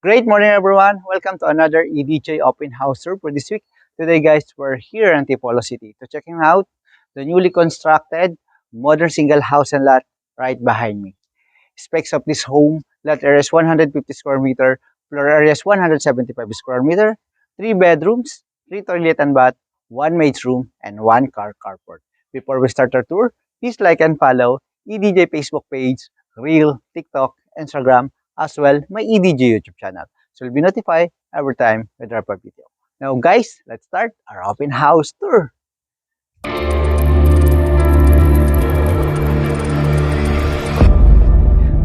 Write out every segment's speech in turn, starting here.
Great morning, everyone. Welcome to another EDJ Open House Tour for this week. Today, guys, we're here in Antipolo City to checking out the newly constructed modern single house and lot right behind me. Specs of this home: lot area is 150 square meter, floor area is 175 square meter, 3 bedrooms, 3 toilet and bath, 1 maid's room, and 1 car carport. Before we start our tour, please like and follow EDJ Facebook page, Reel, TikTok, Instagram, as well my EDJ YouTube channel. So you'll be notified every time we drop a video. Now guys, let's start our open house tour.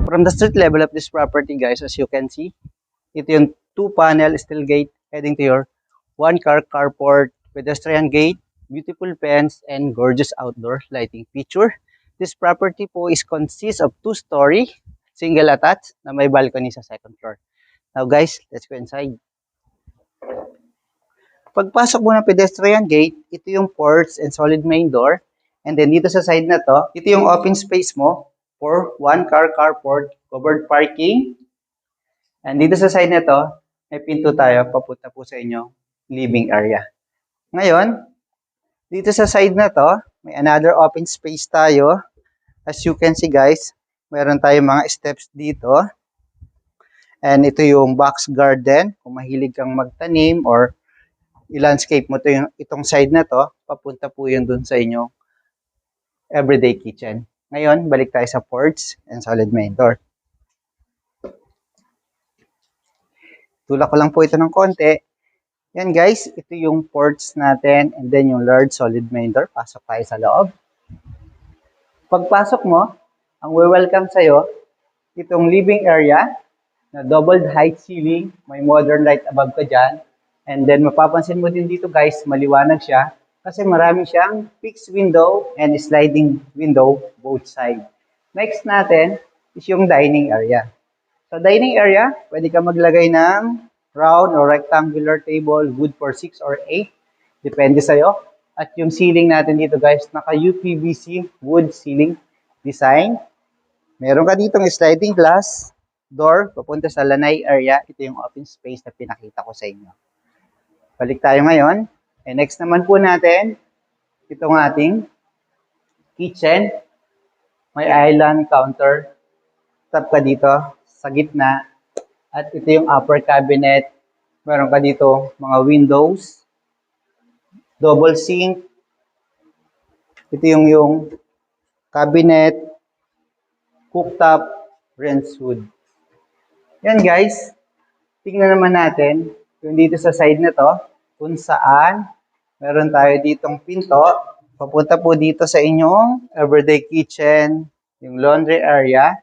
From the street level of this property, guys, as you can see, ito yung 2-panel steel gate heading to your 1 car carport, pedestrian gate, beautiful fence, and gorgeous outdoor lighting feature. This property po is consists of 2-story, single attached, na may balcony sa second floor. Now guys, let's go inside. Pagpasok mo ng pedestrian gate, ito yung porch and solid main door. And then dito sa side na to, ito yung open space mo for 1 car carport, covered parking. And dito sa side na to, may pinto tayo papunta po sa inyo living area. Ngayon, dito sa side na to, may another open space tayo. As you can see guys, meron tayong mga steps dito. And ito yung box garden. Kung mahilig kang magtanim or i-landscape mo itong side na to, papunta po yun dun sa inyong everyday kitchen. Ngayon, balik tayo sa porch and solid main door. Tulak ko lang po ito ng konti. Yan guys, ito yung porch natin and then yung large solid main door. Pasok tayo sa loob. Pagpasok mo, ang welcome sa'yo, itong living area na double height ceiling, may modern light above ka dyan. And then mapapansin mo din dito guys, maliwanag siya kasi marami siyang fixed window and sliding window both side. Next natin is yung dining area. Sa dining area, pwede ka maglagay ng round or rectangular table, good for 6 or 8. Depende sa'yo. At yung ceiling natin dito guys, naka UPVC wood ceiling design. Meron ka ditong sliding glass door, papunta sa lanay area. Ito yung open space na pinakita ko sa inyo. Balik tayo ngayon. And next naman po natin, itong ating kitchen. May island counter. Tap ka dito sa gitna. At ito yung upper cabinet. Meron ka dito mga windows. Double sink. Ito yung cabinet. Cooktop. Rinse wood. Yan guys. Tingnan naman natin yung dito sa side na to, kung saan meron tayo ditong pinto, papunta po dito sa inyong everyday kitchen, yung laundry area,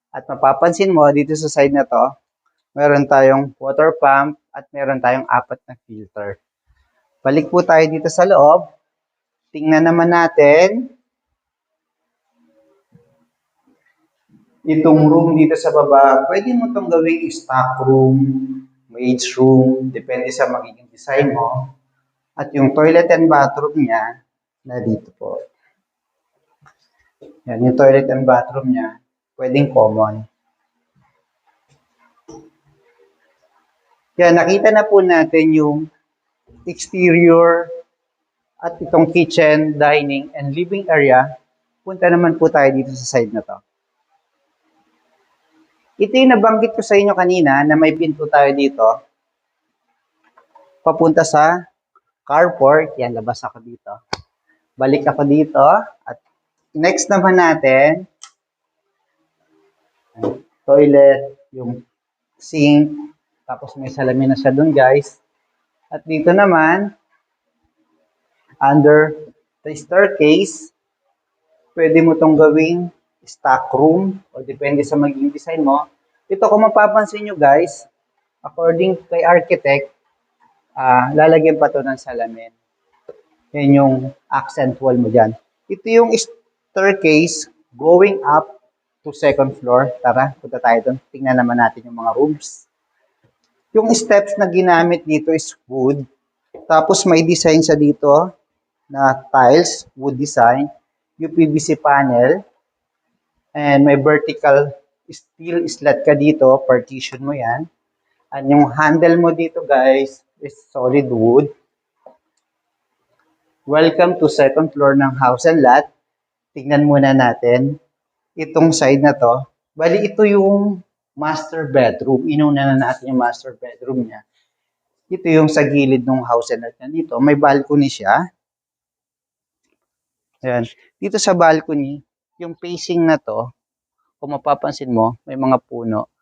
at mapapansin mo dito sa side na to, meron tayong water pump at meron tayong 4 na filter. Balik po tayo dito sa loob, tingnan naman natin itong room dito sa baba. Pwede mo itong gawing stock room, maid's room, depende sa magiging design mo. At yung toilet and bathroom niya, na dito po. Yan, yung toilet and bathroom niya, pwedeng common. Yan, nakita na po natin yung exterior at itong kitchen, dining, and living area. Punta naman po tayo dito sa side na to. Ito yung nabanggit ko sa inyo kanina na may pinto tayo dito. Papunta sa carport. Yan, labas ako dito. Balik ako dito. At next naman natin, toilet, yung sink. Tapos may salamin na siya dun guys. At dito naman, under the staircase, pwede mo tong gawing stock room o depende sa magiging design mo. Ito kung mapapansin nyo guys, according kay architect, lalagyan pa to ng salamin. Yan yung accent wall mo dyan. Ito yung staircase going up to second floor. Tara, punta tayo doon. Tingnan naman natin yung mga rooms. Yung steps na ginamit dito is wood. Tapos may design sa dito na tiles, wood design, UPVC panel, and may vertical steel slat ka dito, partition mo yan. At yung handle mo dito guys is solid wood. Welcome to second floor ng house and lot. Tingnan muna natin itong side na to. Bali, ito yung master bedroom. Inuna na natin yung master bedroom niya. Ito yung sa gilid ng house and lot niya dito. May balcony siya. Ayan. Dito sa balcony, yung facing na to, kung mapapansin mo, may mga puno.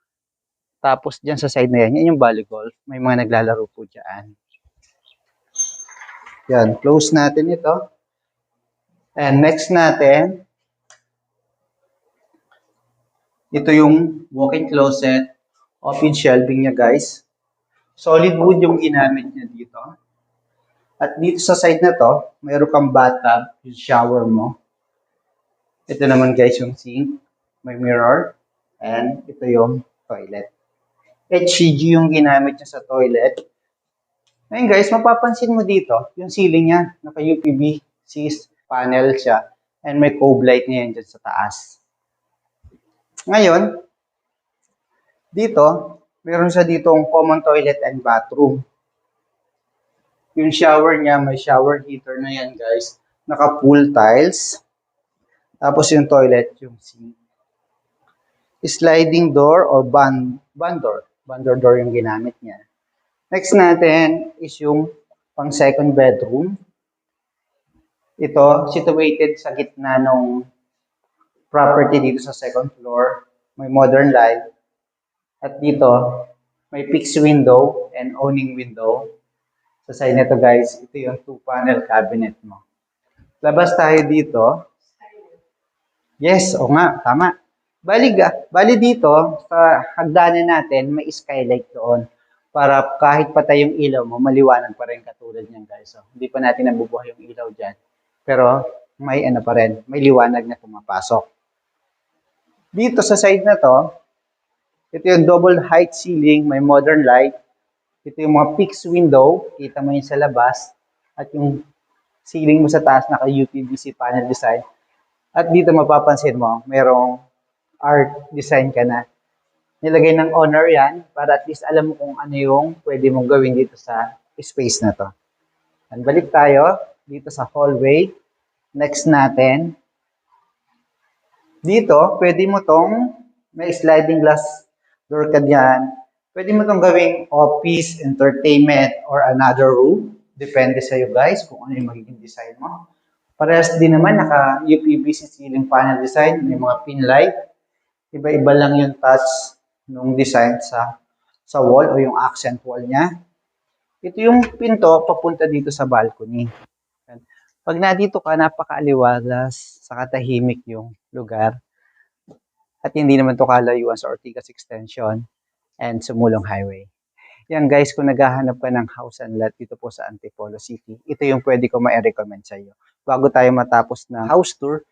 Tapos dyan sa side na yan, yan yung volley golf. May mga naglalaro po dyan. Yan, close natin ito. And next natin, ito yung walk-in closet, open shelving niya guys. Solid wood yung ginamit niya dito. At dito sa side na to, mayroon kang bathtub, yung shower mo. Ito naman guys yung sink, may mirror, and ito yung toilet. HCG yung ginamit niya sa toilet. Ngayon guys, mapapansin mo dito, yung ceiling niya, naka-UPVC panel siya, and may cove light niya yan dyan sa taas. Ngayon, dito, meron siya ditong common toilet and bathroom. Yung shower niya, may shower heater na yan guys, naka-full tiles. Tapos yung toilet, yung sink. Sliding door or bandor door yung ginamit niya. Next natin is yung pang second bedroom. Ito, situated sa gitna ng property dito sa second floor. May modern light. At dito, may fixed window and awning window. Sa side nito guys, ito yung 2-panel cabinet mo. Labas tayo dito. Yes, o nga, tama. Bali dito, sa hagdanan natin, may skylight doon. Para kahit patay yung ilaw mo, maliwanag pa rin katulad niyan guys. So, hindi pa natin nabubuhay yung ilaw dyan. Pero may ano pa rin, may liwanag na pumapasok. Dito sa side na to, ito yung double height ceiling, may modern light. Ito yung mga fixed window, kita mo yun sa labas. At yung ceiling mo sa taas, naka-UPVC panel design. At dito mapapansin mo, merong art design ka na. Nilagay ng owner yan para at least alam mo kung ano yung pwede mong gawin dito sa space na to. And balik tayo dito sa hallway. Next natin. Dito, pwede mo tong may sliding glass door ka dyan. Pwede mo tong gawing office, entertainment, or another room. Depende sa iyo guys kung ano yung magiging design mo. Parehas din naman naka-UPVC ceiling panel design. May mga pin light. Iba-iba lang yung touch nung design sa wall o yung accent wall niya. Ito yung pinto papunta dito sa balcony. Pag nandito ka, napakaaliwalas, sa katahimik yung lugar. At hindi naman to kalayuan sa Ortigas Extension and Sumulong Highway. Yan guys, kung naghahanap ka ng house and lot dito po sa Antipolo City, ito yung pwede ko ma-recommend sa iyo. Bago tayo matapos ng house tour,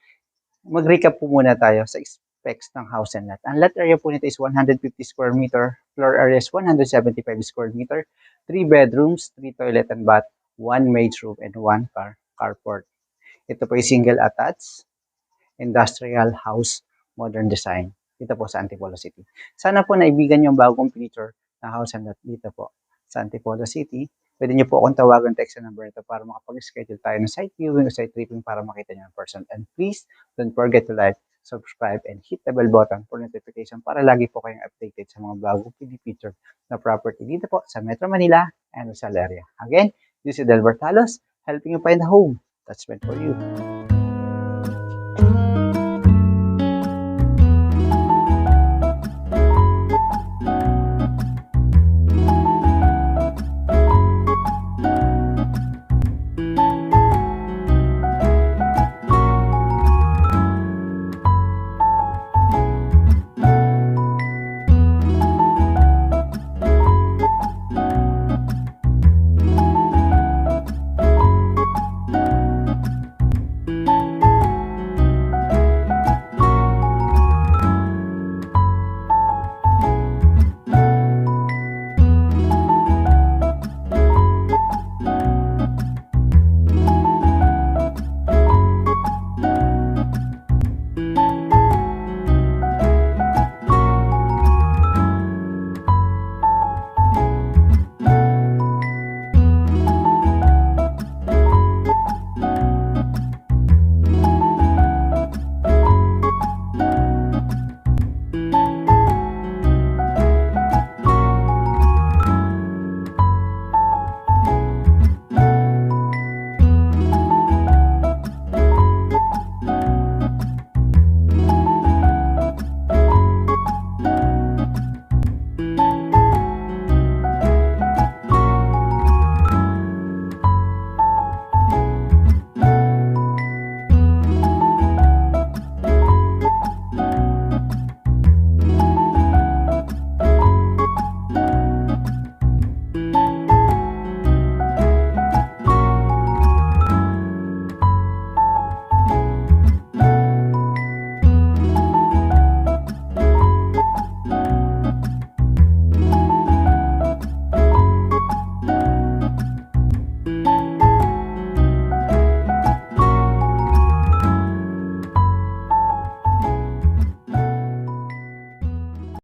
mag-recap po muna tayo sa specs ng house and lot. Ang lot area po nito is 150 square meter, floor area is 175 square meter, 3 bedrooms, 3 toilet and bath, 1 maid's room, and 1 carport. Ito po ay single attached, industrial house, modern design. Dito po sa Antipolo City. Sana po naibigan yung bagong feature na house and lot dito po sa Antipolo City. Pwede niyo po akong tawagan, text sa number ito para makapag-schedule tayo ng site viewing o site tripping para makita niyo in person. And please, don't forget to like, subscribe, and hit the bell button for notification para lagi po kayong updated sa mga bagong feature na property dito po sa Metro Manila and Rizal area. Again, this is Delbert Talos, helping you find a home that's meant for you.